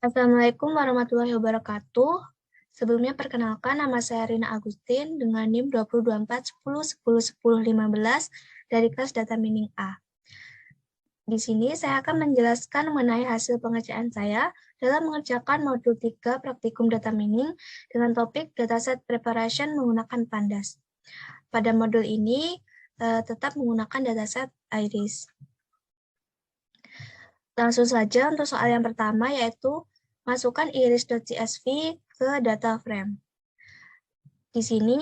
Assalamualaikum warahmatullahi wabarakatuh. Sebelumnya perkenalkan, nama saya Rina Agustin dengan NIM 202410101015 dari kelas Data Mining A. Di sini saya akan menjelaskan mengenai hasil pengerjaan saya dalam mengerjakan modul 3 praktikum data mining dengan topik dataset preparation menggunakan Pandas. Pada modul ini tetap menggunakan dataset IRIS. Langsung saja untuk soal yang pertama, yaitu masukkan iris.csv ke data frame. Di sini,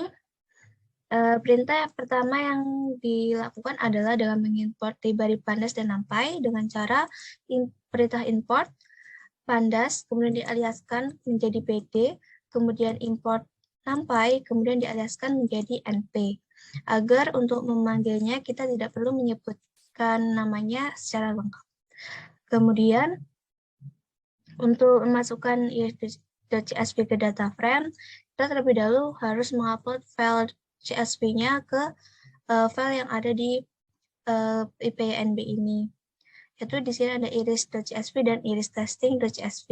perintah yang pertama yang dilakukan adalah dengan mengimport library Pandas dan NumPy dengan cara perintah import Pandas, kemudian dialiaskan menjadi PD, kemudian import NumPy, kemudian dialiaskan menjadi NP. Agar untuk memanggilnya kita tidak perlu menyebutkan namanya secara lengkap. Kemudian, untuk memasukkan iris.csv ke data frame, kita terlebih dahulu harus mengupload file CSV-nya ke file yang ada di IPYNB ini. Yaitu di sini ada iris.csv dan iristesting.csv.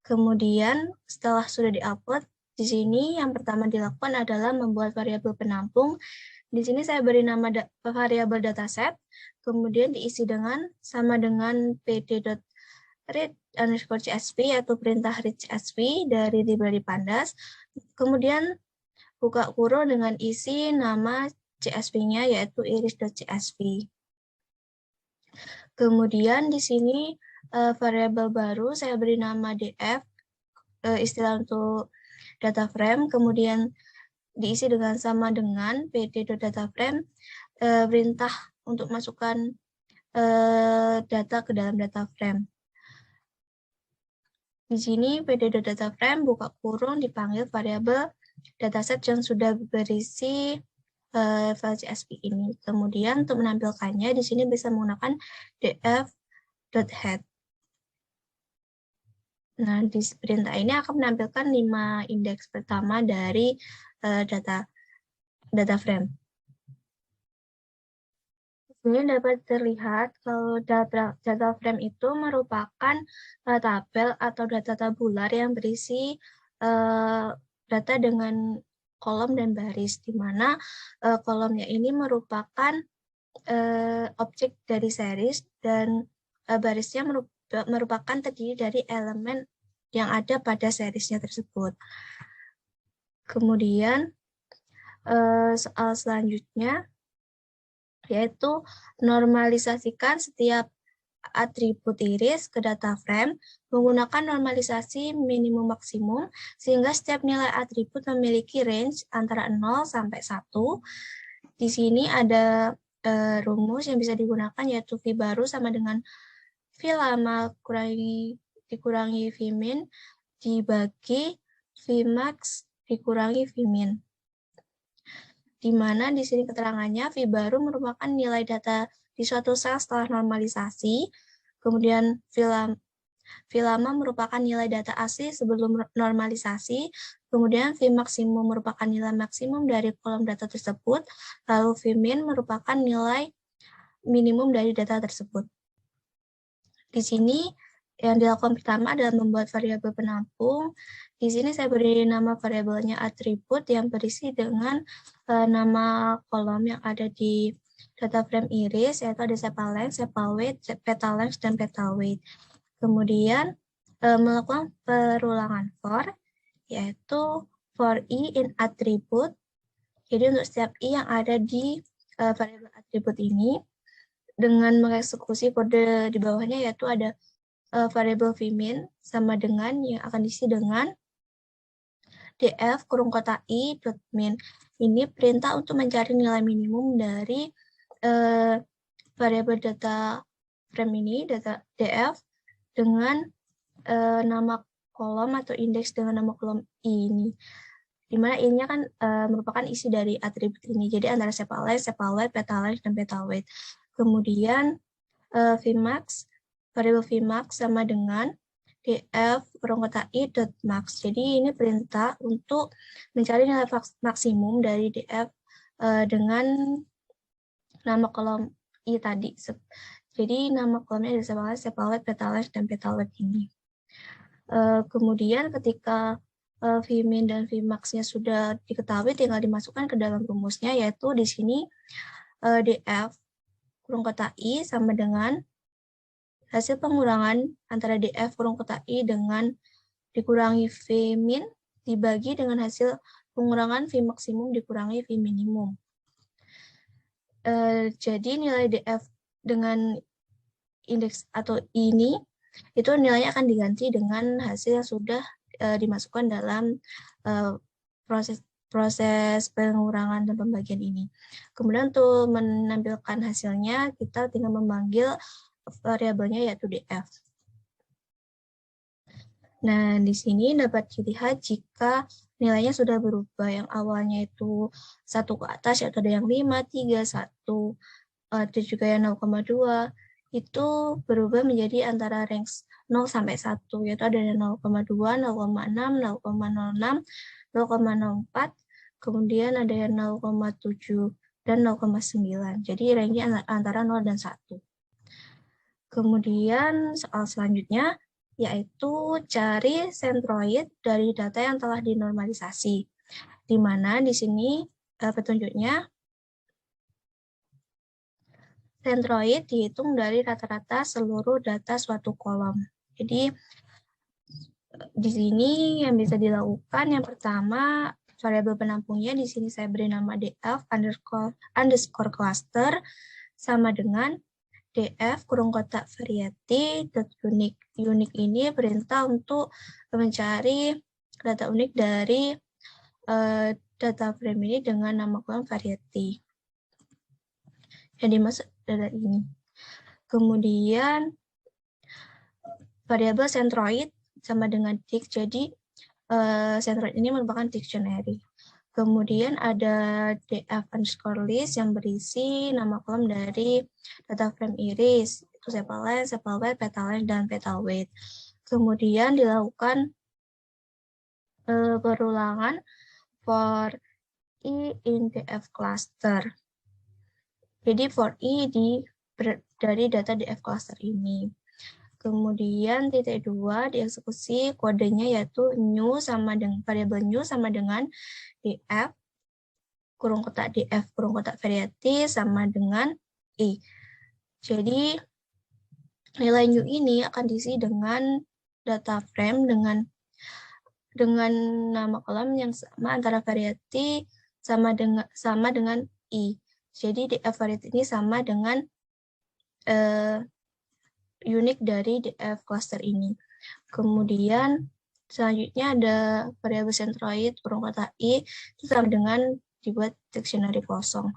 Kemudian, setelah sudah diupload, di sini yang pertama dilakukan adalah membuat variabel penampung. Di sini saya beri nama variabel dataset, kemudian diisi dengan sama dengan pd.read_csv atau perintah read csv dari library Pandas. Kemudian buka kurung dengan isi nama CSV-nya yaitu iris.csv. Kemudian di sini variabel baru saya beri nama df, istilah untuk data frame, kemudian diisi dengan sama dengan pd.dataframe, perintah untuk masukkan data ke dalam data frame. Di sini pd.dataframe buka kurung dipanggil variabel dataset yang sudah berisi file CSV ini. Kemudian untuk menampilkannya di sini bisa menggunakan df.head. Nah, di perintah ini akan menampilkan 5 indeks pertama dari data frame. Ini dapat terlihat kalau data frame itu merupakan tabel atau data tabular yang berisi data dengan kolom dan baris, di mana kolomnya ini merupakan objek dari series dan barisnya merupakan terdiri dari elemen yang ada pada seriesnya tersebut. Kemudian soal selanjutnya yaitu normalisasikan setiap atribut iris ke data frame menggunakan normalisasi minimum maksimum sehingga setiap nilai atribut memiliki range antara 0 sampai 1. Di sini ada rumus yang bisa digunakan yaitu V baru sama dengan V lama dikurangi V min dibagi V max dikurangi V min. Di mana di sini keterangannya V baru merupakan nilai data di suatu sel setelah normalisasi, kemudian V lama merupakan nilai data asli sebelum normalisasi, kemudian V maksimum merupakan nilai maksimum dari kolom data tersebut, lalu V min merupakan nilai minimum dari data tersebut. Di sini yang dilakukan pertama adalah membuat variabel penampung. Di sini saya beri nama variabelnya atribut yang berisi dengan nama kolom yang ada di data frame iris, yaitu ada sepal length, sepal weight, petal length, dan petal weight. Kemudian melakukan perulangan for, yaitu for i in attribute. Jadi untuk setiap i yang ada di variabel atribut ini, dengan mengeksekusi kode di bawahnya, yaitu ada variabel vmin sama dengan yang akan diisi dengan df kurung kota i dot min. Ini perintah untuk mencari nilai minimum dari variabel data frame ini, data df, dengan nama kolom atau indeks dengan nama kolom i ini. Dimana ini kan merupakan isi dari atribut ini. Jadi antara sepal length, sepal weight, petal length, dan petal weight. Kemudian vmax, variabel vmax sama dengan df kurung kota i dot max. Jadi ini perintah untuk mencari nilai maksimum dari df dengan nama kolom i tadi. Jadi nama kolomnya ada sepal length, petal length, dan petal weight ini. Kemudian ketika Vmin dan Vmax-nya sudah diketahui, tinggal dimasukkan ke dalam rumusnya, yaitu di sini df kurung kota I sama dengan hasil pengurangan antara df kurung kota I dengan dikurangi Vmin dibagi dengan hasil pengurangan Vmaksimum dikurangi Vminimum. Jadi nilai df dengan indeks atau ini itu nilainya akan diganti dengan hasil yang sudah dimasukkan dalam proses pengurangan dan pembagian ini. Kemudian untuk menampilkan hasilnya, kita tinggal memanggil variabelnya yaitu df. Nah, di sini dapat dilihat jika nilainya sudah berubah. Yang awalnya itu 1 ke atas, yaitu ada yang 5, 3, 1, ada juga yang 0,2. Itu berubah menjadi antara range 0 sampai 1, yaitu ada yang 0,2, 0,6, 0,06, 0,04, kemudian ada yang 0,7 dan 0,9. Jadi range-nya antara 0 dan 1. Kemudian soal selanjutnya yaitu cari sentroid dari data yang telah dinormalisasi. Di mana di sini petunjuknya sentroid dihitung dari rata-rata seluruh data suatu kolom. Jadi di sini yang bisa dilakukan yang pertama variabel penampungnya di sini saya beri nama df underscore cluster sama dengan df kurung kotak variety .unique. Unique ini perintah untuk mencari data unik dari data frame ini dengan nama kolom variety yang dimaksud data ini. Kemudian variabel centroid sama dengan dict, jadi centroid ini merupakan dictionary. Kemudian ada df underscore list yang berisi nama kolom dari data frame iris, itu sepal length, sepal width, petal length, dan petal weight. Kemudian dilakukan perulangan for i in df cluster. Jadi for i dari data df cluster ini. Kemudian titik 2 dieksekusi kodenya yaitu new sama dengan variabel new sama dengan df kurung kotak df kurung kotak variety sama dengan i. Jadi nilai new ini akan diisi dengan data frame dengan nama kolom yang sama antara variety sama dengan i. Jadi df variety ini sama dengan unik dari df cluster ini. Kemudian selanjutnya ada variabel centroid kurung kotak i itu sama dengan dibuat dictionary kosong.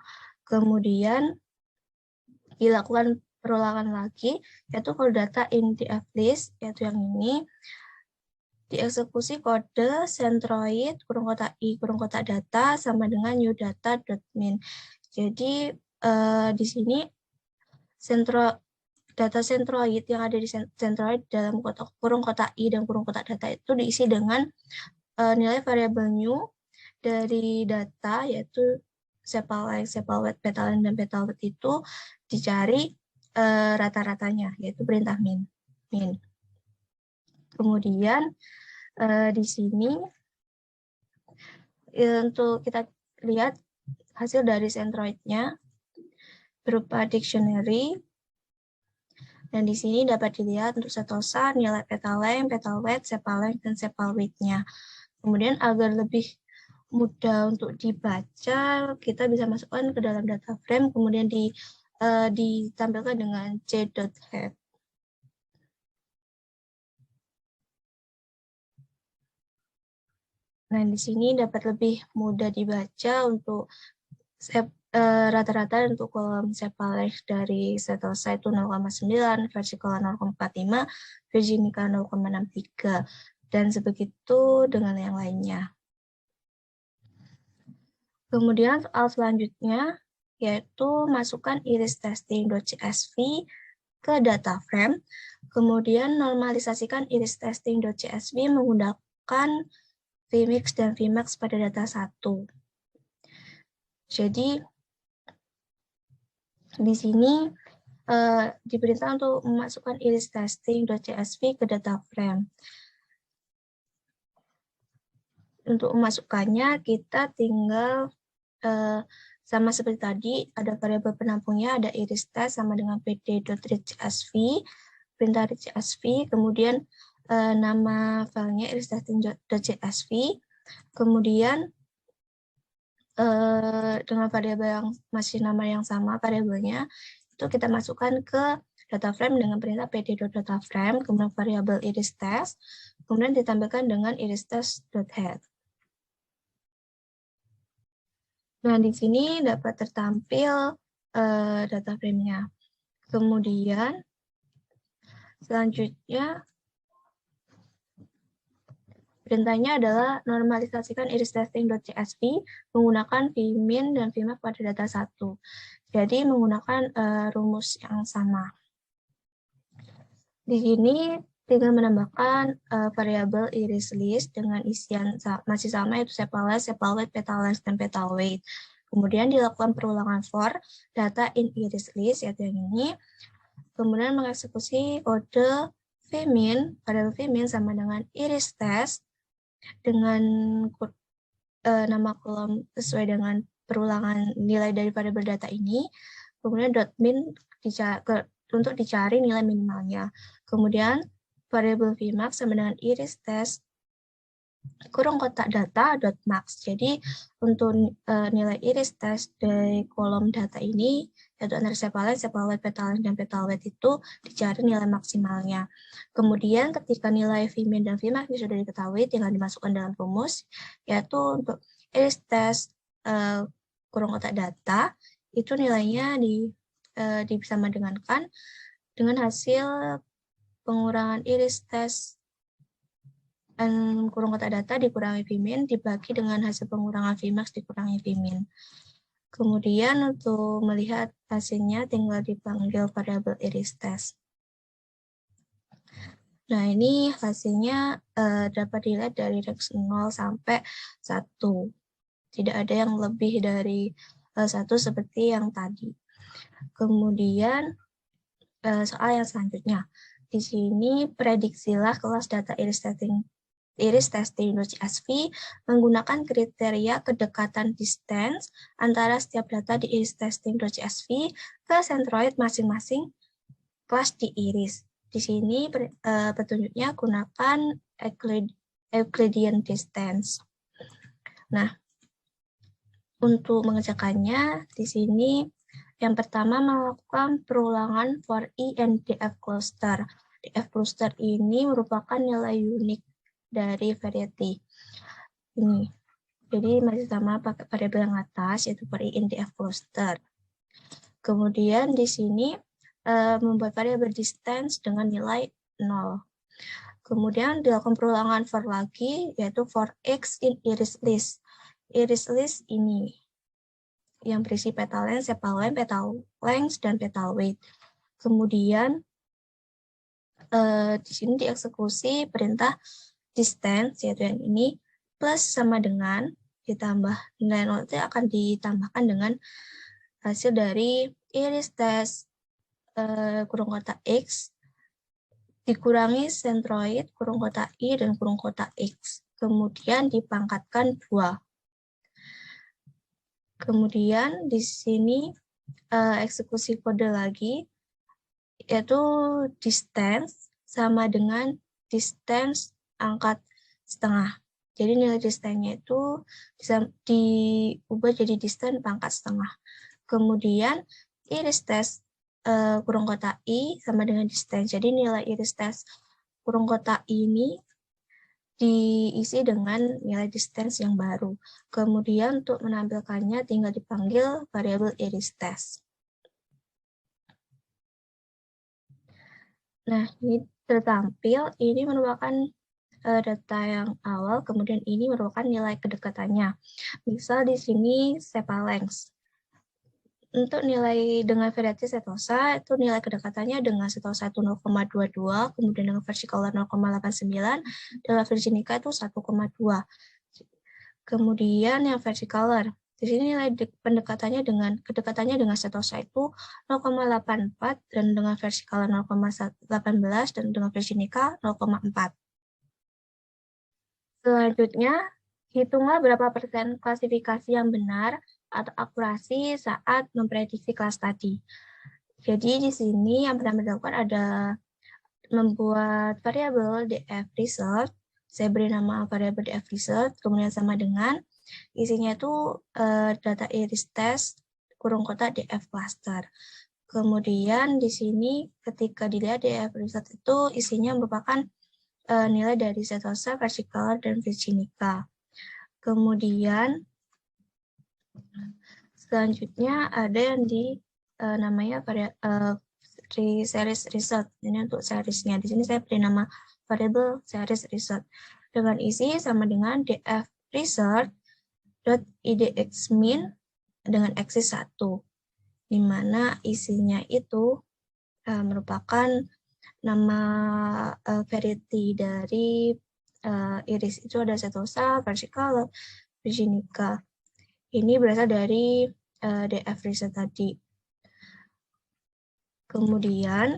Kemudian dilakukan perulangan lagi yaitu kalau data in df list yaitu yang ini dieksekusi kode centroid kurung kotak i kurung kotak data sama dengan new data.min. Jadi di sini data centroid yang ada di centroid dalam kurung kotak i dan kurung kotak data itu diisi dengan nilai variabel new dari data yaitu sepal length, sepal width, petal length, dan petal width itu dicari rata-ratanya yaitu perintah min. Kemudian di sini untuk kita lihat hasil dari centroid-nya berupa dictionary. Dan di sini dapat dilihat untuk setosa nilai petal length, petal width, sepal length, dan sepal width-nya. Kemudian agar lebih mudah untuk dibaca, kita bisa masukkan ke dalam data frame, kemudian ditampilkan dengan c.head. Nah, di sini dapat lebih mudah dibaca untuk rata-rata untuk kolom sepal length dari setosa itu 0,9, versicolor 0,45, virginica 0,63, dan sebegitu dengan yang lainnya. Kemudian soal selanjutnya yaitu masukkan iris testing.csv ke data frame, kemudian normalisasikan iris testing.csv menggunakan Vmix dan Vmax pada data 1. Jadi di sini diperintah untuk memasukkan iris testing.csv ke data frame. Untuk memasukkannya, kita tinggal sama seperti tadi, ada variabel penampungnya, ada iris test sama dengan pd.readcsv, perintah readcsv, kemudian nama filenya iris testing.csv, kemudian dengan variabel yang masih nama yang sama variabelnya, itu kita masukkan ke data frame dengan perintah pd.dataframe, kemudian variabel iris test, kemudian ditampilkan dengan iris test.head. Nah, di sini dapat tertampil data frame-nya. Kemudian, selanjutnya, perintahnya adalah normalisasikan iris testing.csv menggunakan vmin dan vmax pada data 1. Jadi, menggunakan rumus yang sama. Di sini, tinggal menambahkan variabel iris list dengan isian masih sama, yaitu sepal-length, petal-length, dan petal weight. Kemudian dilakukan perulangan for data in iris list, yaitu yang ini. Kemudian mengeksekusi kode vmin, variabel vmin sama dengan iris test dengan nama kolom sesuai dengan perulangan nilai dari variabel data ini. Kemudian .min untuk dicari nilai minimalnya. Kemudian variabel vmax sama dengan iris test kurung kotak data .max. Jadi untuk nilai iris test dari kolom data ini, yaitu antara sepal-length, petal-length, dan petal weight itu dicari nilai maksimalnya. Kemudian ketika nilai vmin dan vmax sudah diketahui, tinggal dimasukkan dalam rumus, yaitu untuk iris test kurung kotak data, itu nilainya disama dengankan dengan hasil pengurangan iris test kurung kotak data dikurangi vmin dibagi dengan hasil pengurangan vmax dikurangi vmin. Kemudian untuk melihat hasilnya tinggal dipanggil variabel iris test. Nah, ini hasilnya dapat dilihat dari rex 0 sampai 1. Tidak ada yang lebih dari 1 seperti yang tadi. Kemudian soal yang selanjutnya. Di sini prediksilah kelas data iris testing.csv menggunakan kriteria kedekatan distance antara setiap data di iris testing.csv ke centroid masing-masing kelas di iris. Di sini petunjuknya gunakan Euclidean distance. Nah, untuk mengerjakannya di sini yang pertama melakukan perulangan for i and df cluster. Df cluster ini merupakan nilai unik dari variety ini. Jadi masih sama pakai variabel yang atas, yaitu for i and df cluster. Kemudian di sini membuat variabel distance dengan nilai 0. Kemudian dilakukan perulangan for lagi, yaitu for x in iris list. Iris list ini yang berisi petal length, sepal length, petal length, dan petal weight. Kemudian di sini dieksekusi perintah distance, yaitu yang ini, plus sama dengan ditambah nilai 0 itu akan ditambahkan dengan hasil dari iris test kurung kotak X dikurangi centroid kurung kotak I dan kurung kotak X. Kemudian dipangkatkan 2. Kemudian di sini eksekusi kode lagi, yaitu distance sama dengan distance angkat setengah. Jadi nilai distance-nya itu bisa diubah jadi distance pangkat setengah. Kemudian iris test kurung kotak I sama dengan distance. Jadi nilai iris test kurung kotak I ini diisi dengan nilai distance yang baru. Kemudian untuk menampilkannya tinggal dipanggil variabel iris test. Nah, ini tertampil, ini merupakan data yang awal, kemudian ini merupakan nilai kedekatannya. Misal di sini sepal length. Untuk nilai dengan variety setosa, itu nilai kedekatannya dengan setosa itu 0,22, kemudian dengan versicolor 0,89, dengan virginica itu 1,2. Kemudian yang versicolor, Di sini nilai kedekatannya dengan setosa itu 0,84 dan dengan versi Kala 0,18 dan dengan versi Nika 0,4. Selanjutnya, hitunglah berapa persen klasifikasi yang benar atau akurasi saat memprediksi kelas tadi. Jadi di sini yang pertama dilakukan ada membuat variabel df result. Saya beri nama variabel df result, kemudian sama dengan isinya itu data iris test kurung kotak df cluster. Kemudian di sini ketika dilihat df result itu isinya merupakan nilai dari setosa, versi Color, dan versi Nika. Kemudian selanjutnya ada yang di namanya series result. Ini untuk seriesnya. Di sini saya beri nama variable series result dengan isi sama dengan df result .idxmin dengan axis 1, di mana isinya itu merupakan nama variety dari iris. Itu ada setosa, versi Color, versi Nika. Ini berasal dari df result tadi. Kemudian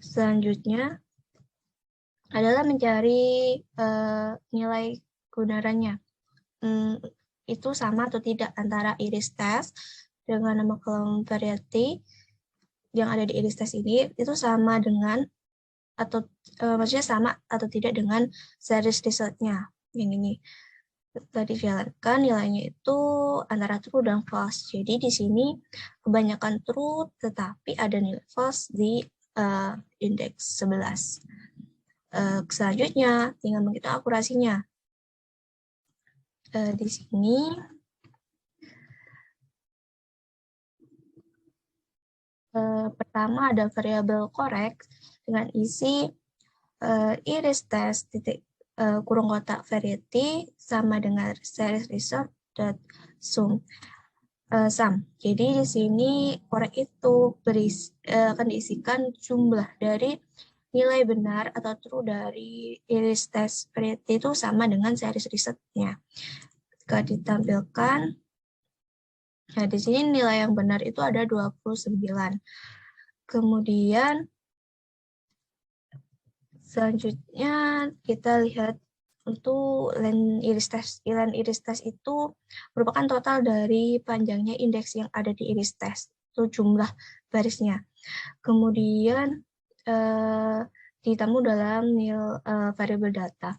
selanjutnya adalah mencari nilai kebenarannya. Itu sama atau tidak antara iris test dengan nama kolom variety yang ada di iris test ini itu sama dengan atau maksudnya sama atau tidak dengan series resultnya yang ini. Tadi dijalankan nilainya itu antara true dan false. Jadi di sini kebanyakan true tetapi ada nilai false di indeks 11. Selanjutnya tinggal menghitung akurasinya. Di sini pertama ada variabel correct dengan isi iris test titik kurung kotak variety sama dengan series result dot sum. Jadi di sini correct itu akan diisikan jumlah dari nilai benar atau true dari iris test variety itu sama dengan series result-nya. Jika ditampilkan, nah di sini nilai yang benar itu ada 29. Kemudian selanjutnya kita lihat untuk line iris test itu merupakan total dari panjangnya indeks yang ada di iris test, itu jumlah barisnya. Kemudian ditamu dalam variabel data.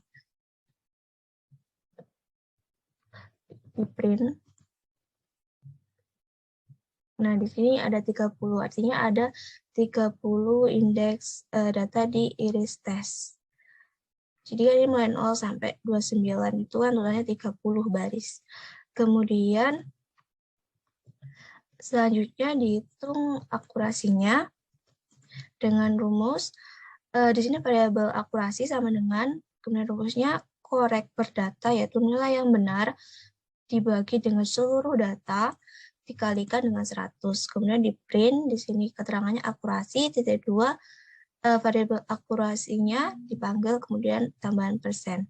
Di print. Nah, di sini ada 30, artinya ada 30 indeks data di iris test. Jadi ini mulai 0 sampai 29 itu kan totalnya 30 baris. Kemudian selanjutnya dihitung akurasinya dengan rumus. Di sini variabel akurasi sama dengan kemudian rumusnya correct per data, yaitu nilai yang benar dibagi dengan seluruh data dikalikan dengan 100. Kemudian di print, di sini keterangannya akurasi, titik 2, variabel akurasinya dipanggil, kemudian tambahan persen.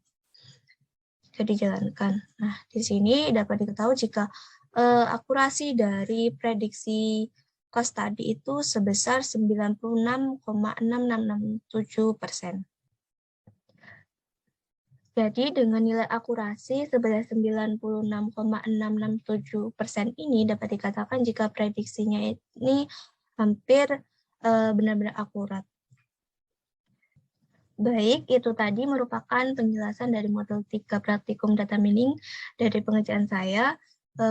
Jika dijalankan. Nah, di sini dapat diketahui jika akurasi dari prediksi kelas tadi itu sebesar 96,6667%. Jadi dengan nilai akurasi sebesar 96,667% ini dapat dikatakan jika prediksinya ini hampir benar-benar akurat. Baik, itu tadi merupakan penjelasan dari modul 3 praktikum data mining dari pengerjaan saya.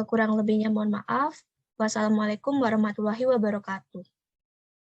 Kurang lebihnya mohon maaf. Wassalamualaikum warahmatullahi wabarakatuh.